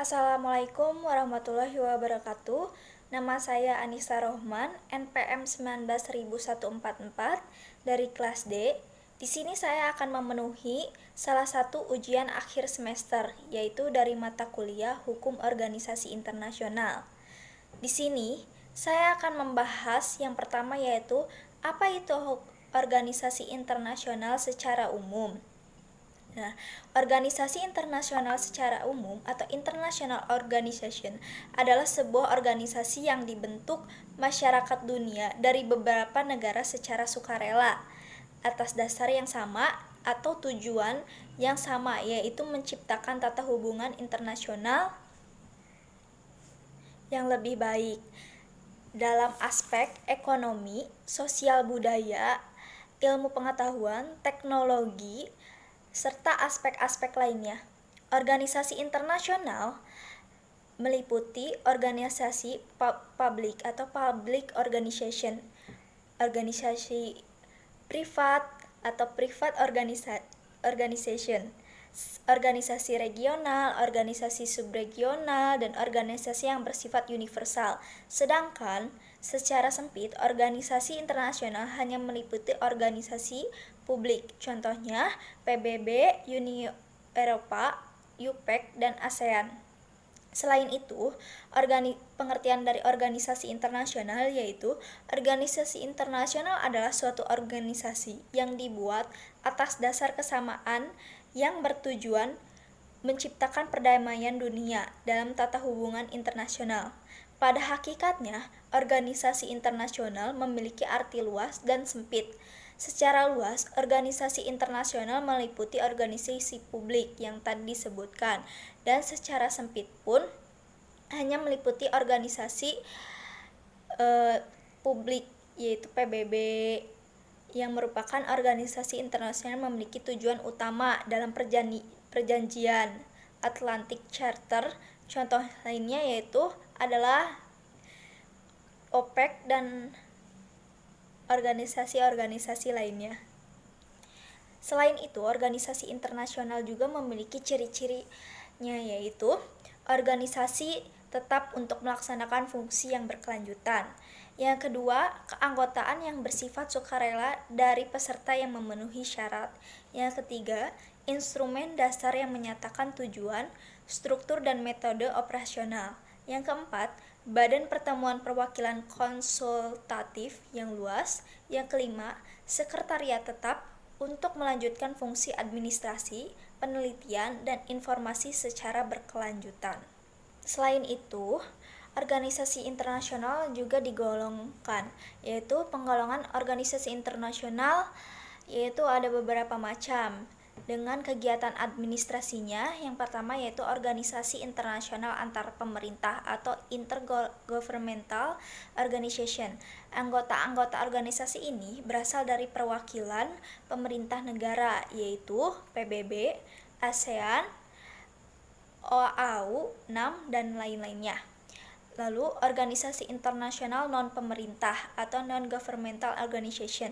Assalamualaikum warahmatullahi wabarakatuh. Nama saya Anissa Rohman, NPM 19.144 dari kelas D. Di sini saya akan memenuhi salah satu ujian akhir semester, yaitu dari mata kuliah Hukum Organisasi Internasional. Di sini saya akan membahas yang pertama, yaitu apa itu organisasi internasional secara umum. Nah, organisasi internasional secara umum atau international organization adalah sebuah organisasi yang dibentuk masyarakat dunia dari beberapa negara secara sukarela atas dasar yang sama atau tujuan yang sama, yaitu menciptakan tata hubungan internasional yang lebih baik dalam aspek ekonomi, sosial budaya, ilmu pengetahuan, teknologi, serta aspek-aspek lainnya. Organisasi internasional meliputi organisasi publik atau public organization, organisasi privat atau private organization, organisasi regional, organisasi subregional, dan organisasi yang bersifat universal. Sedangkan secara sempit, organisasi internasional hanya meliputi organisasi publik, contohnya PBB, Uni Eropa, UPEC, dan ASEAN. Selain itu, pengertian dari organisasi internasional yaitu organisasi internasional adalah suatu organisasi yang dibuat atas dasar kesamaan yang bertujuan menciptakan perdamaian dunia dalam tata hubungan internasional. Pada hakikatnya, organisasi internasional memiliki arti luas dan sempit. Secara luas, organisasi internasional meliputi organisasi publik yang tadi disebutkan, dan secara sempit pun hanya meliputi organisasi publik yaitu PBB, yang merupakan organisasi internasional memiliki tujuan utama dalam perjanjian Atlantic Charter. Contoh lainnya yaitu adalah OPEC dan organisasi-organisasi lainnya. Selain itu, organisasi internasional juga memiliki ciri-cirinya, yaitu organisasi tetap untuk melaksanakan fungsi yang berkelanjutan. Yang kedua, keanggotaan yang bersifat sukarela dari peserta yang memenuhi syarat. Yang ketiga, instrumen dasar yang menyatakan tujuan, struktur, dan metode operasional. Yang keempat, badan pertemuan perwakilan konsultatif yang luas. Yang kelima, sekretariat tetap untuk melanjutkan fungsi administrasi, penelitian, dan informasi secara berkelanjutan. Selain itu, organisasi internasional juga digolongkan, yaitu penggolongan organisasi internasional yaitu ada beberapa macam dengan kegiatan administrasinya. Yang pertama yaitu organisasi internasional antar pemerintah atau intergovernmental organization. Anggota-anggota organisasi ini berasal dari perwakilan pemerintah negara yaitu PBB, ASEAN, OAU, NAM, dan lain-lainnya. Lalu organisasi internasional non-pemerintah atau non-governmental organization,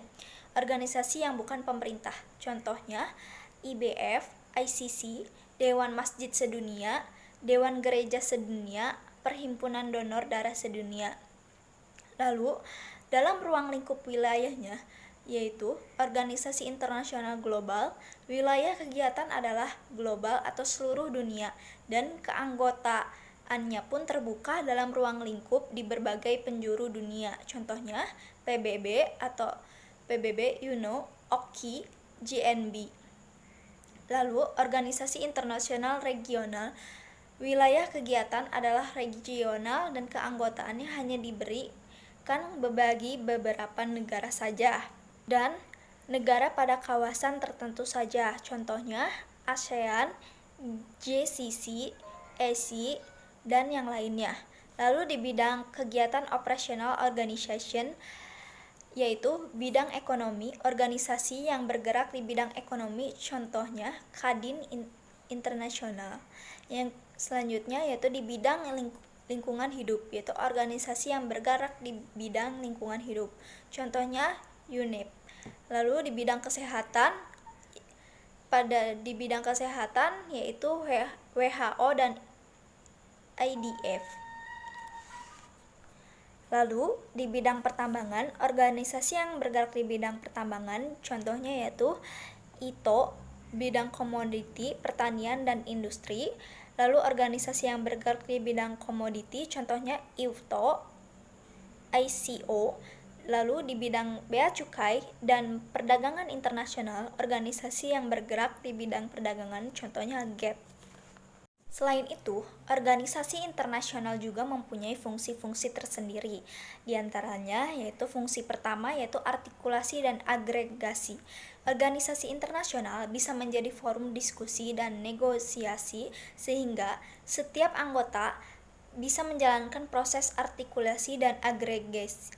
organisasi yang bukan pemerintah, contohnya IBF, ICC, Dewan Masjid Sedunia, Dewan Gereja Sedunia, Perhimpunan Donor Darah Sedunia. Lalu dalam ruang lingkup wilayahnya yaitu organisasi internasional global, wilayah kegiatan adalah global atau seluruh dunia, dan keanggotaannya pun terbuka dalam ruang lingkup di berbagai penjuru dunia, contohnya PBB atau PBB, OKI, GNB. Lalu organisasi internasional regional, wilayah kegiatan adalah regional dan keanggotaannya hanya diberikan bagi beberapa negara saja dan negara pada kawasan tertentu saja, contohnya ASEAN, GCC, EC, dan yang lainnya. Lalu di bidang kegiatan operasional organization yaitu bidang ekonomi, organisasi yang bergerak di bidang ekonomi, contohnya Kadin Internasional. Yang selanjutnya yaitu di bidang lingkungan hidup, yaitu organisasi yang bergerak di bidang lingkungan hidup, contohnya UNEP. Lalu di bidang kesehatan, di bidang kesehatan yaitu WHO dan IDF. Lalu, di bidang pertambangan, organisasi yang bergerak di bidang pertambangan contohnya yaitu ITO, bidang komoditi, pertanian, dan industri. Lalu, organisasi yang bergerak di bidang komoditi contohnya IFTO, ICO. Lalu, di bidang bea cukai dan perdagangan internasional, organisasi yang bergerak di bidang perdagangan contohnya GAP. Selain itu, organisasi internasional juga mempunyai fungsi-fungsi tersendiri. Di antaranya yaitu fungsi pertama yaitu artikulasi dan agregasi. Organisasi internasional bisa menjadi forum diskusi dan negosiasi sehingga setiap anggota bisa menjalankan proses artikulasi dan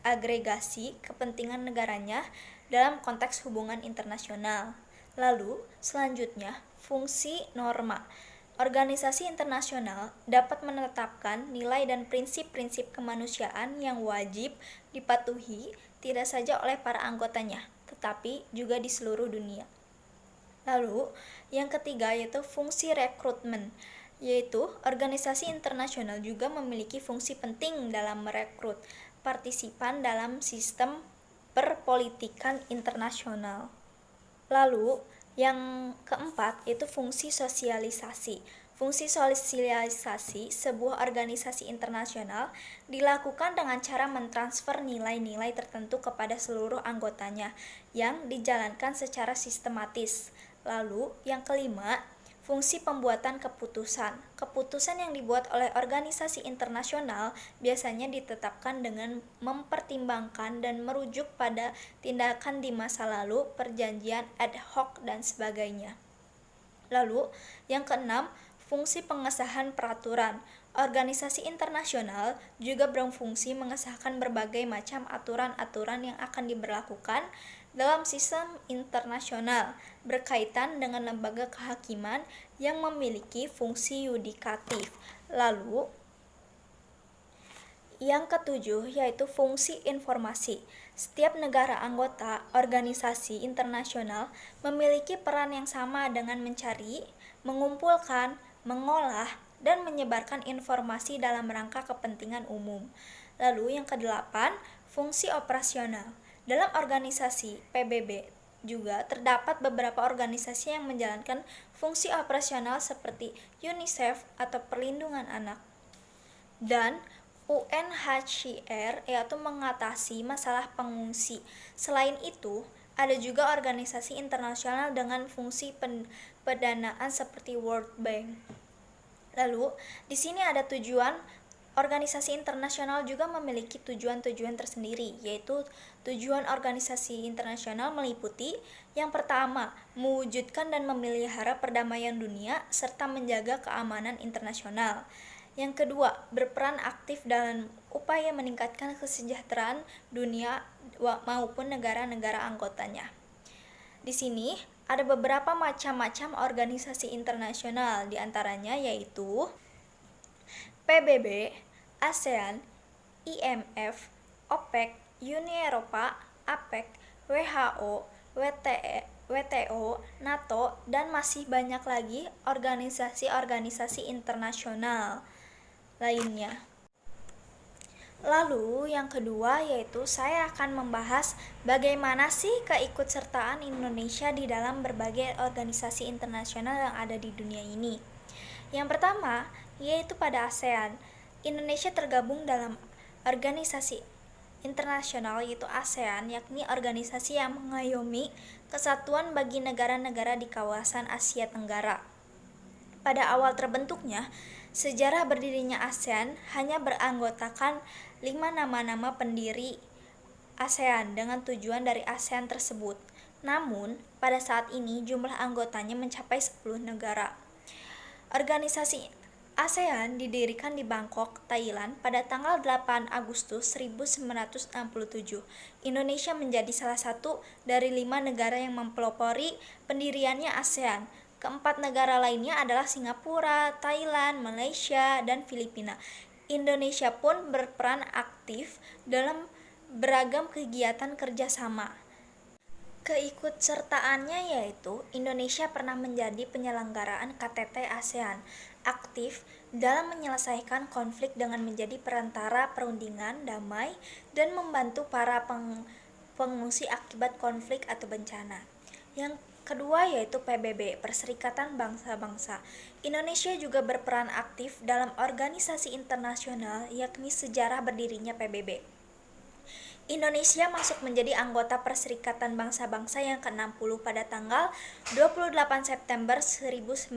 agregasi kepentingan negaranya dalam konteks hubungan internasional. Lalu, selanjutnya, fungsi norma. Organisasi internasional dapat menetapkan nilai dan prinsip-prinsip kemanusiaan yang wajib dipatuhi tidak saja oleh para anggotanya, tetapi juga di seluruh dunia. Lalu, yang ketiga yaitu fungsi rekrutmen, yaitu organisasi internasional juga memiliki fungsi penting dalam merekrut partisipan dalam sistem perpolitikan internasional. Lalu, yang keempat yaitu fungsi sosialisasi. Fungsi sosialisasi sebuah organisasi internasional dilakukan dengan cara mentransfer nilai-nilai tertentu kepada seluruh anggotanya yang dijalankan secara sistematis. Lalu, yang kelima, fungsi pembuatan keputusan. Keputusan yang dibuat oleh organisasi internasional biasanya ditetapkan dengan mempertimbangkan dan merujuk pada tindakan di masa lalu, perjanjian ad hoc, dan sebagainya. Lalu, yang keenam, fungsi pengesahan peraturan. Organisasi internasional juga berfungsi mengesahkan berbagai macam aturan-aturan yang akan diberlakukan dalam sistem internasional berkaitan dengan lembaga kehakiman yang memiliki fungsi yudikatif. Lalu, yang ketujuh yaitu fungsi informasi. Setiap negara anggota organisasi internasional memiliki peran yang sama dengan mencari, mengumpulkan, mengolah, dan menyebarkan informasi dalam rangka kepentingan umum. Lalu yang kedelapan, fungsi operasional. Dalam organisasi PBB juga terdapat beberapa organisasi yang menjalankan fungsi operasional seperti UNICEF atau Perlindungan Anak dan UNHCR yaitu mengatasi masalah pengungsi. Selain itu, ada juga organisasi internasional dengan fungsi pendanaan seperti World Bank. Lalu, di sini ada tujuan. Organisasi internasional juga memiliki tujuan-tujuan tersendiri, yaitu tujuan organisasi internasional meliputi yang pertama, mewujudkan dan memelihara perdamaian dunia serta menjaga keamanan internasional. Yang kedua, berperan aktif dalam upaya meningkatkan kesejahteraan dunia maupun negara-negara anggotanya. Di sini ada beberapa macam-macam organisasi internasional, di antaranya yaitu PBB, ASEAN, IMF, OPEC, Uni Eropa, APEC, WHO, WTO, NATO, dan masih banyak lagi organisasi-organisasi internasional lainnya. Lalu yang kedua yaitu saya akan membahas bagaimana sih keikutsertaan Indonesia di dalam berbagai organisasi internasional yang ada di dunia ini. Yang pertama yaitu pada ASEAN. Indonesia tergabung dalam organisasi internasional yaitu ASEAN, yakni organisasi yang mengayomi kesatuan bagi negara-negara di kawasan Asia Tenggara. Pada awal terbentuknya, sejarah berdirinya ASEAN hanya beranggotakan 5 nama-nama pendiri ASEAN dengan tujuan dari ASEAN tersebut. Namun, pada saat ini jumlah anggotanya mencapai 10 negara. Organisasi ASEAN didirikan di Bangkok, Thailand pada tanggal 8 Agustus 1967. Indonesia menjadi salah satu dari 5 negara yang mempelopori pendiriannya ASEAN. Keempat negara lainnya adalah Singapura, Thailand, Malaysia, dan Filipina. Indonesia pun berperan aktif dalam beragam kegiatan kerjasama. Keikutsertaannya yaitu Indonesia pernah menjadi penyelenggaraan KTT ASEAN, aktif dalam menyelesaikan konflik dengan menjadi perantara perundingan damai dan membantu para pengungsi akibat konflik atau bencana. Yang kedua yaitu PBB, Perserikatan Bangsa-Bangsa. Indonesia juga berperan aktif dalam organisasi internasional, yakni sejarah berdirinya PBB. Indonesia masuk menjadi anggota Perserikatan Bangsa-Bangsa yang ke-60 pada tanggal 28 September 1950.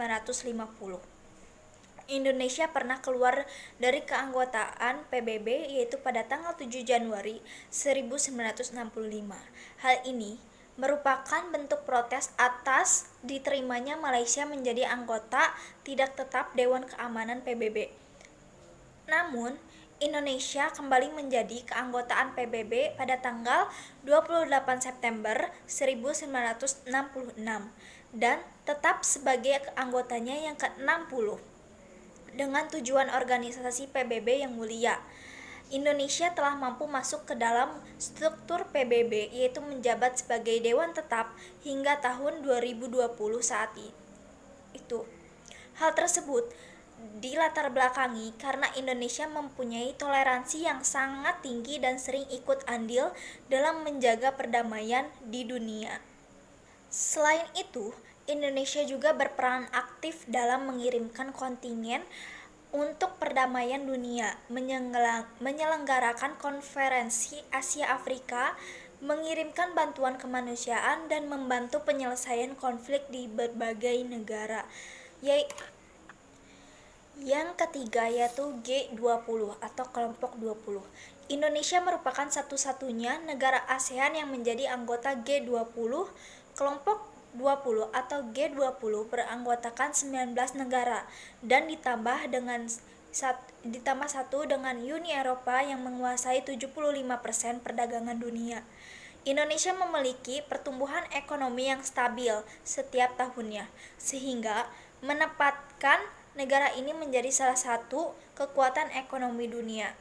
Indonesia pernah keluar dari keanggotaan PBB yaitu pada tanggal 7 Januari 1965. Hal ini merupakan bentuk protes atas diterimanya Malaysia menjadi anggota tidak tetap Dewan Keamanan PBB. Namun, Indonesia kembali menjadi keanggotaan PBB pada tanggal 28 September 1966 dan tetap sebagai anggotanya yang ke-60 dengan tujuan organisasi PBB yang mulia. Indonesia telah mampu masuk ke dalam struktur PBB yaitu menjabat sebagai dewan tetap hingga tahun 2020 saat itu. Hal tersebut dilatar belakangi karena Indonesia mempunyai toleransi yang sangat tinggi dan sering ikut andil dalam menjaga perdamaian di dunia. Selain itu, Indonesia juga berperan aktif dalam mengirimkan kontingen untuk perdamaian dunia, menyelenggarakan konferensi Asia Afrika, mengirimkan bantuan kemanusiaan dan membantu penyelesaian konflik di berbagai negara. Yang ketiga yaitu G20 atau kelompok 20. Indonesia merupakan satu-satunya negara ASEAN yang menjadi anggota G20. Kelompok 20 atau G20 beranggotakan 19 negara dan ditambah satu dengan Uni Eropa yang menguasai 75% perdagangan dunia. Indonesia memiliki pertumbuhan ekonomi yang stabil setiap tahunnya, sehingga menempatkan negara ini menjadi salah satu kekuatan ekonomi dunia.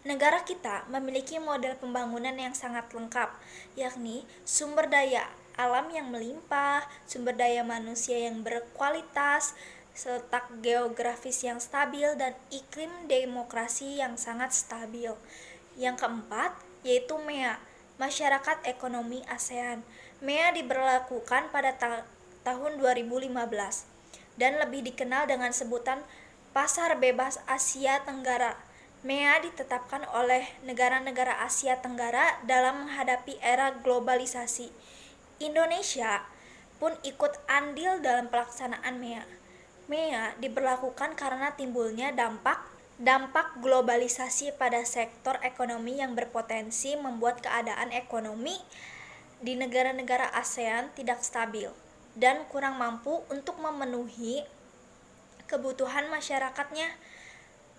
Negara kita memiliki model pembangunan yang sangat lengkap, yakni sumber daya alam yang melimpah, sumber daya manusia yang berkualitas, letak geografis yang stabil, dan iklim demokrasi yang sangat stabil. Yang keempat, yaitu MEA, Masyarakat Ekonomi ASEAN. MEA diberlakukan pada tahun 2015 dan lebih dikenal dengan sebutan Pasar Bebas Asia Tenggara. MEA ditetapkan oleh negara-negara Asia Tenggara dalam menghadapi era globalisasi. Indonesia pun ikut andil dalam pelaksanaan MEA. MEA diberlakukan karena timbulnya dampak globalisasi pada sektor ekonomi yang berpotensi membuat keadaan ekonomi di negara-negara ASEAN tidak stabil dan kurang mampu untuk memenuhi kebutuhan masyarakatnya.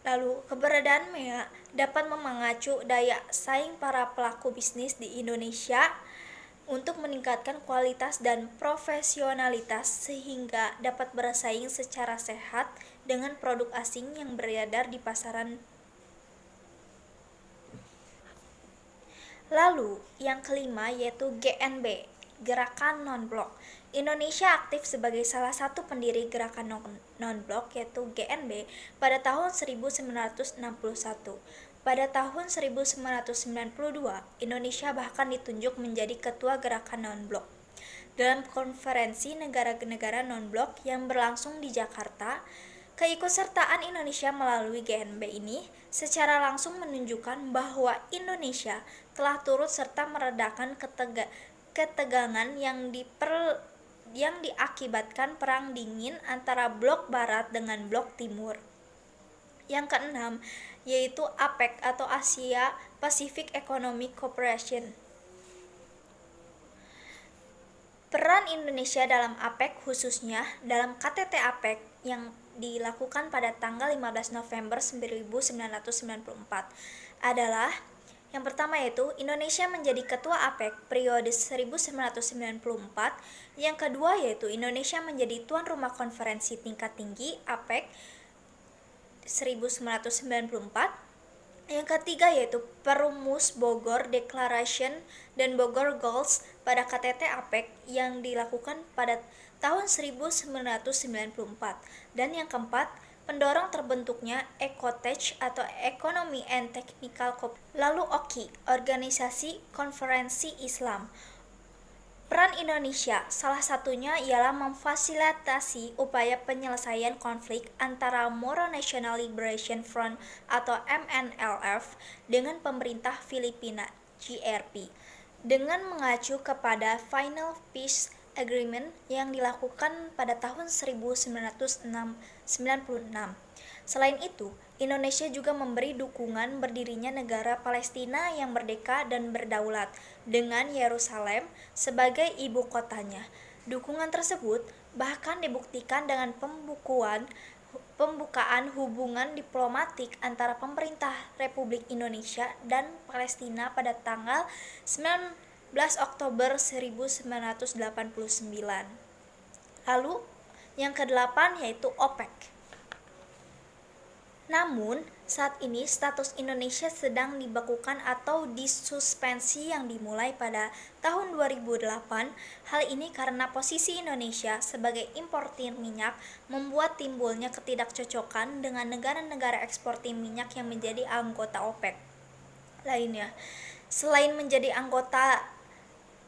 Lalu, keberadaan MEA dapat memacu daya saing para pelaku bisnis di Indonesia untuk meningkatkan kualitas dan profesionalitas sehingga dapat bersaing secara sehat dengan produk asing yang beredar di pasaran. Lalu, yang kelima yaitu GNB, Gerakan Non-Blok. Indonesia aktif sebagai salah satu pendiri Gerakan Non-Blok yaitu GNB pada tahun 1961. Pada tahun 1992, Indonesia bahkan ditunjuk menjadi ketua Gerakan Non-Blok. Dalam konferensi negara-negara non-blok yang berlangsung di Jakarta, keikutsertaan Indonesia melalui GNB ini secara langsung menunjukkan bahwa Indonesia telah turut serta meredakan ketegangan yang diakibatkan Perang Dingin antara Blok Barat dengan Blok Timur. Yang keenam, yaitu APEC atau Asia Pacific Economic Cooperation. Peran Indonesia dalam APEC khususnya dalam KTT APEC yang dilakukan pada tanggal 15 November 1994 adalah yang pertama yaitu Indonesia menjadi ketua APEC periode 1994, yang kedua yaitu Indonesia menjadi tuan rumah konferensi tingkat tinggi APEC 1994, yang ketiga yaitu Perumus Bogor Declaration dan Bogor Goals pada KTT APEC yang dilakukan pada tahun 1994. Dan yang keempat, pendorong terbentuknya ECOTECH atau Economy and Technical Cooperation. Lalu OKI, Organisasi Konferensi Islam. Peran Indonesia salah satunya ialah memfasilitasi upaya penyelesaian konflik antara Moro National Liberation Front atau MNLF dengan pemerintah Filipina GRP dengan mengacu kepada Final Peace Agreement yang dilakukan pada tahun 1996. Selain itu, Indonesia juga memberi dukungan berdirinya negara Palestina yang merdeka dan berdaulat dengan Yerusalem sebagai ibu kotanya. Dukungan tersebut bahkan dibuktikan dengan pembukaan hubungan diplomatik antara pemerintah Republik Indonesia dan Palestina pada tanggal 19 Oktober 1989. Lalu, yang kedelapan yaitu OPEC. Namun, saat ini status Indonesia sedang dibekukan atau disuspensi yang dimulai pada tahun 2008. Hal ini karena posisi Indonesia sebagai importir minyak membuat timbulnya ketidakcocokan dengan negara-negara eksportir minyak yang menjadi anggota OPEC lainnya. Selain menjadi anggota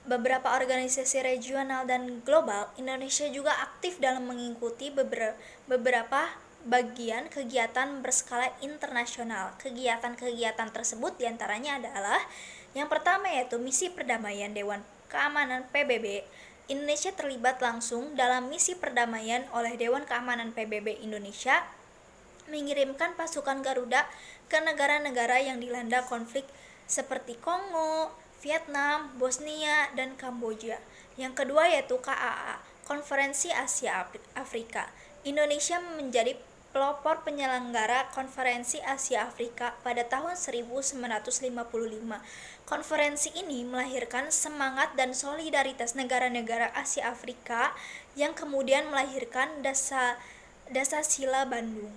beberapa organisasi regional dan global, Indonesia juga aktif dalam mengikuti beberapa bagian kegiatan berskala internasional. Kegiatan-kegiatan tersebut diantaranya adalah yang pertama yaitu misi perdamaian Dewan Keamanan PBB. Indonesia terlibat langsung dalam misi perdamaian oleh Dewan Keamanan PBB Indonesia mengirimkan pasukan Garuda ke negara-negara yang dilanda konflik seperti Kongo, Vietnam, Bosnia, dan Kamboja. Yang kedua yaitu KAA, Konferensi Asia Afrika. Indonesia menjadi pelopor penyelenggara Konferensi Asia Afrika pada tahun 1955. Konferensi ini melahirkan semangat dan solidaritas negara-negara Asia Afrika yang kemudian melahirkan Dasar-Sila Bandung.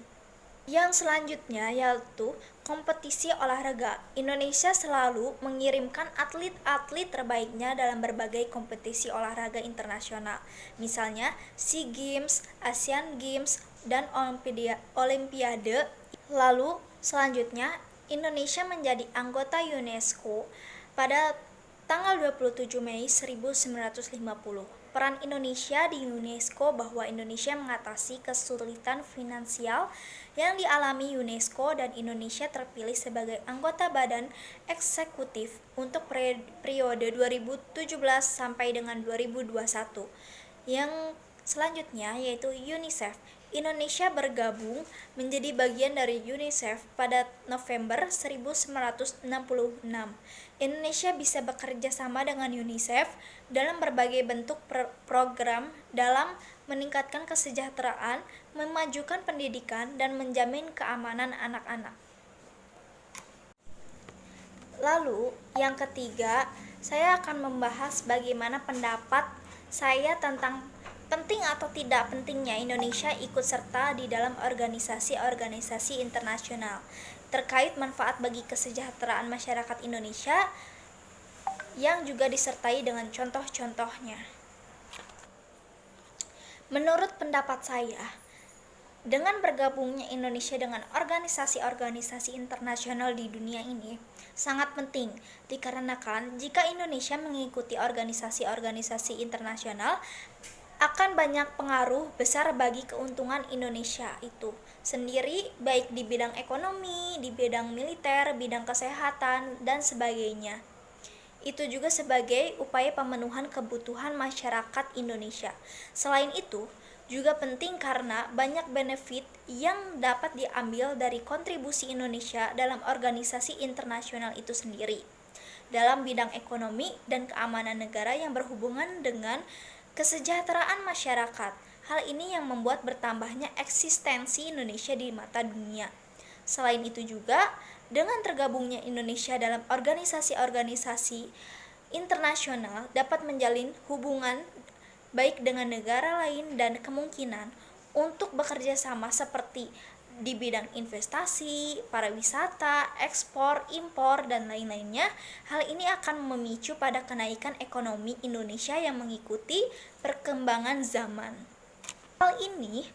Yang selanjutnya yaitu kompetisi olahraga. Indonesia selalu mengirimkan atlet-atlet terbaiknya dalam berbagai kompetisi olahraga internasional. Misalnya SEA Games, Asian Games, dan Olimpiade. Lalu selanjutnya Indonesia menjadi anggota UNESCO pada tanggal 27 Mei 1950. Peran Indonesia di UNESCO bahwa Indonesia mengatasi kesulitan finansial yang dialami UNESCO dan Indonesia terpilih sebagai anggota badan eksekutif untuk periode 2017 sampai dengan 2021. Yang selanjutnya yaitu UNICEF. Indonesia bergabung menjadi bagian dari UNICEF pada November 1966. Indonesia bisa bekerja sama dengan UNICEF dalam berbagai bentuk program dalam meningkatkan kesejahteraan, memajukan pendidikan, dan menjamin keamanan anak-anak. Lalu, yang ketiga, saya akan membahas bagaimana pendapat saya tentang penting atau tidak pentingnya Indonesia ikut serta di dalam organisasi-organisasi internasional terkait manfaat bagi kesejahteraan masyarakat Indonesia yang juga disertai dengan contoh-contohnya. Menurut pendapat saya, dengan bergabungnya Indonesia dengan organisasi-organisasi internasional di dunia ini sangat penting dikarenakan jika Indonesia mengikuti organisasi-organisasi internasional akan banyak pengaruh besar bagi keuntungan Indonesia itu sendiri, baik di bidang ekonomi, di bidang militer, bidang kesehatan, dan sebagainya. Itu juga sebagai upaya pemenuhan kebutuhan masyarakat Indonesia. Selain itu, juga penting karena banyak benefit yang dapat diambil dari kontribusi Indonesia dalam organisasi internasional itu sendiri. Dalam bidang ekonomi dan keamanan negara yang berhubungan dengan kesejahteraan masyarakat. Hal ini yang membuat bertambahnya eksistensi Indonesia di mata dunia. Selain itu juga, dengan tergabungnya Indonesia dalam organisasi-organisasi internasional dapat menjalin hubungan baik dengan negara lain dan kemungkinan untuk bekerja sama seperti di bidang investasi, pariwisata, ekspor, impor, dan lain-lainnya. Hal ini akan memicu pada kenaikan ekonomi Indonesia yang mengikuti perkembangan zaman. Hal ini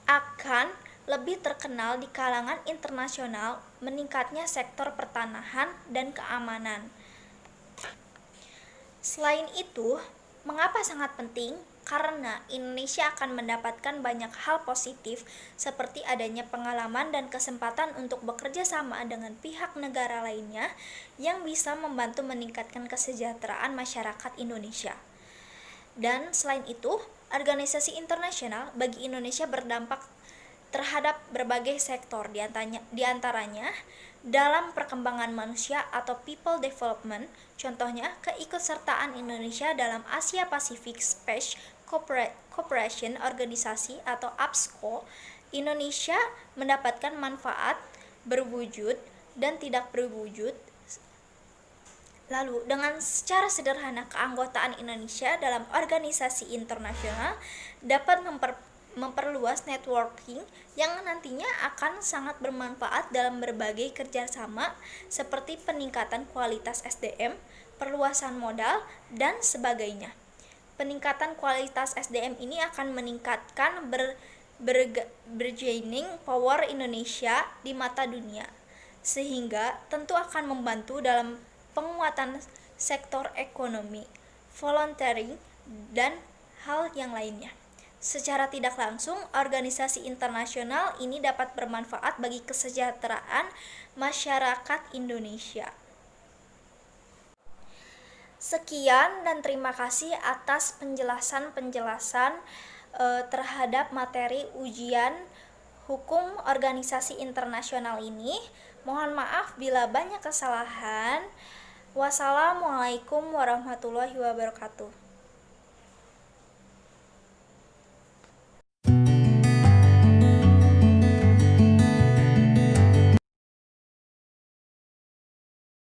akan lebih terkenal di kalangan internasional meningkatnya sektor pertanahan dan keamanan. Selain itu, mengapa sangat penting? Karena Indonesia akan mendapatkan banyak hal positif seperti adanya pengalaman dan kesempatan untuk bekerja sama dengan pihak negara lainnya yang bisa membantu meningkatkan kesejahteraan masyarakat Indonesia. Dan selain itu, organisasi internasional bagi Indonesia berdampak terhadap berbagai sektor, diantaranya dalam perkembangan manusia atau people development. Contohnya, keikutsertaan Indonesia dalam Asia Pacific Space Cooperation Organisasi atau APSCO. Indonesia mendapatkan manfaat berwujud dan tidak berwujud. Lalu, dengan secara sederhana, keanggotaan Indonesia dalam organisasi internasional dapat memperluas networking yang nantinya akan sangat bermanfaat dalam berbagai kerjasama seperti peningkatan kualitas SDM, perluasan modal, dan sebagainya. Peningkatan kualitas SDM ini akan meningkatkan bargaining power Indonesia di mata dunia, sehingga tentu akan membantu dalam penguatan sektor ekonomi, volunteering, dan hal yang lainnya. Secara tidak langsung, organisasi internasional ini dapat bermanfaat bagi kesejahteraan masyarakat Indonesia. Sekian dan terima kasih atas penjelasan terhadap materi ujian hukum organisasi internasional ini. Mohon maaf bila banyak kesalahan. Wassalamualaikum warahmatullahi wabarakatuh.